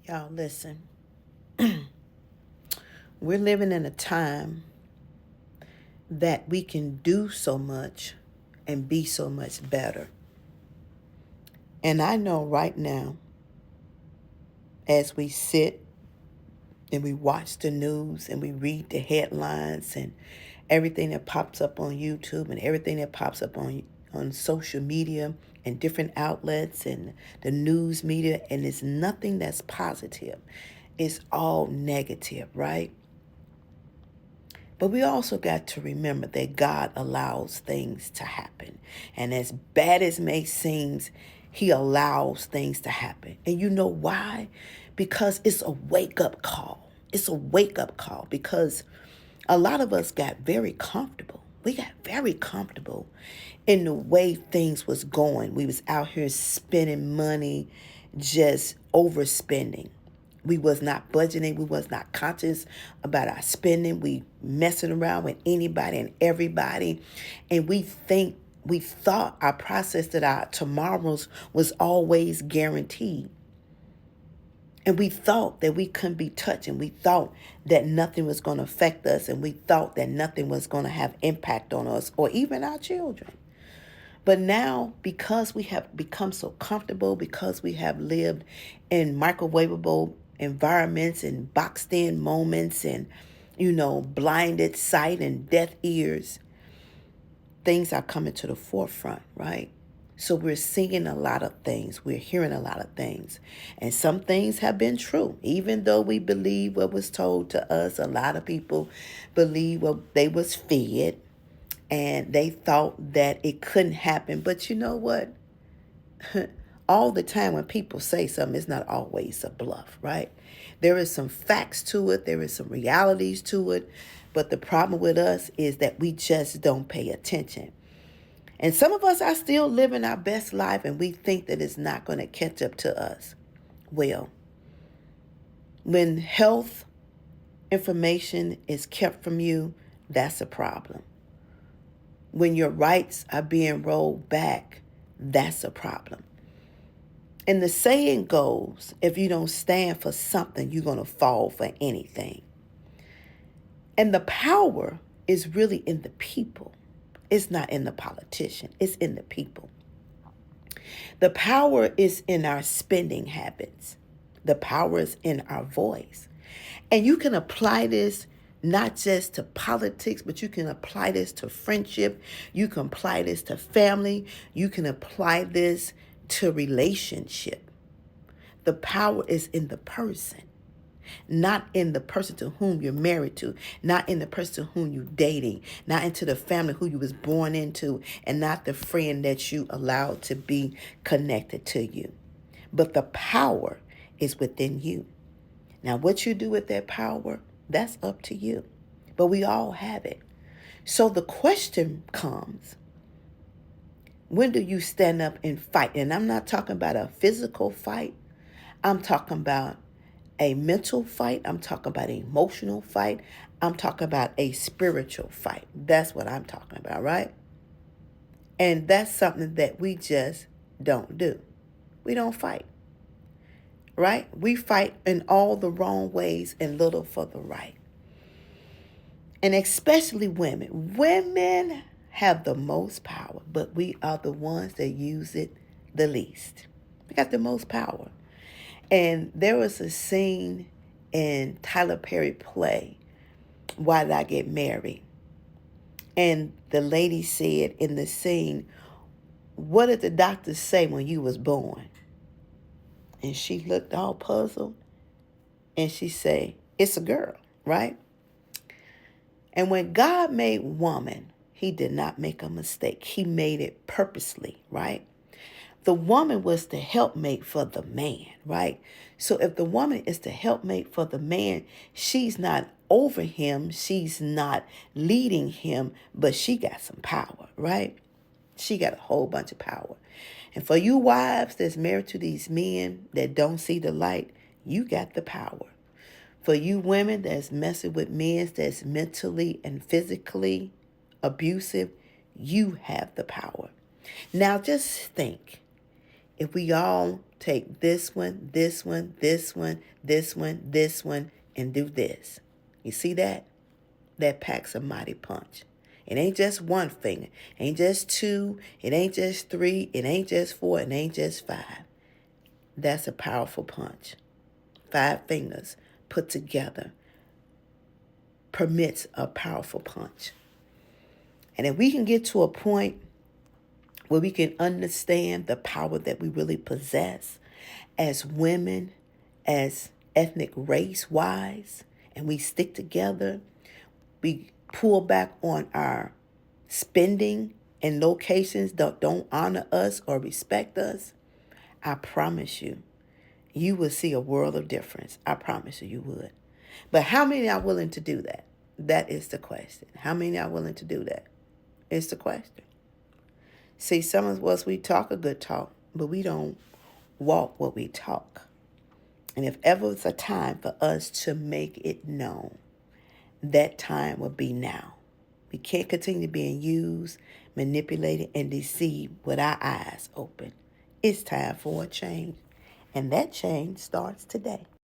Y'all listen. We're living in a time that we can do so much and be so much better. And I know right now, as we sit and we watch the news and we read the headlines and everything that pops up on YouTube and everything that pops up on social media and different outlets and the news media, and it's nothing that's positive. It's all negative, right? But we also got to remember that God allows things to happen. And as bad as it may seem, he allows things to happen. And you know why? Because it's a wake-up call. It's a wake-up call because a lot of us got very comfortable. We got very comfortable in the way things was going. We was out here spending money, just overspending. We was not budgeting. We was not conscious about our spending. We messing around with anybody and everybody. And we thought our process that our tomorrows was always guaranteed. And we thought that we couldn't be touched, and we thought that nothing was going to affect us, and we thought that nothing was going to have impact on us or even our children. But now, because we have become so comfortable, because we have lived in microwavable environments and boxed in moments and, blinded sight and deaf ears, things are coming to the forefront, right? So we're seeing a lot of things. We're hearing a lot of things. And some things have been true. Even though we believe what was told to us, a lot of people believe what they was fed and they thought that it couldn't happen. But you know what? All the time when people say something, it's not always a bluff, right? There is some facts to it. There is some realities to it. But the problem with us is that we just don't pay attention. And some of us are still living our best life and we think that it's not going to catch up to us. Well, when health information is kept from you, that's a problem. When your rights are being rolled back, that's a problem. And the saying goes, if you don't stand for something, you're going to fall for anything. And the power is really in the people. It's not in the politician. It's in the people. The power is in our spending habits. The power is in our voice. And you can apply this not just to politics, but you can apply this to friendship. You can apply this to family. You can apply this to relationship. The power is in the person, not in the person to whom you're married to, not in the person to whom you're dating, not into the family who you was born into, and not the friend that you allowed to be connected to you. But the power is within you. Now, what you do with that power, that's up to you. But we all have it. So the question comes, when do you stand up and fight? And I'm not talking about a physical fight. I'm talking about a mental fight. I'm talking about an emotional fight. I'm talking about a spiritual fight. That's what I'm talking about, right? And that's something that we just don't do. We don't fight, right? We fight in all the wrong ways and little for the right. And especially women. Women have the most power, but we are the ones that use it the least. We got the most power. And there was a scene in Tyler Perry play, Why Did I Get Married? And the lady said in the scene, what did the doctor say when you was born? And she looked all puzzled and she said, it's a girl, right? And when God made woman, he did not make a mistake. He made it purposely, right? The woman was the helpmate for the man, right? So if the woman is the helpmate for the man, she's not over him, she's not leading him, but she got some power, right? She got a whole bunch of power. And for you wives that's married to these men that don't see the light, you got the power. For you women that's messing with men that's mentally and physically abusive, you have the power. Now just think. If we all take this one, this one, this one, this one, this one, and do this. You see that? That packs a mighty punch. It ain't just one finger. It ain't just two. It ain't just three. It ain't just four. It ain't just five. That's a powerful punch. 5 fingers put together permits a powerful punch. And if we can get to a point where we can understand the power that we really possess as women, as ethnic race wise, and we stick together, we pull back on our spending in locations that don't honor us or respect us, I promise you, you will see a world of difference. I promise you, you would. But how many are willing to do that? That is the question. How many are willing to do that? Is the question. See, some of us, we talk a good talk, but we don't walk what we talk. And if ever it's a time for us to make it known, that time will be now. We can't continue being used, manipulated, and deceived with our eyes open. It's time for a change. And that change starts today.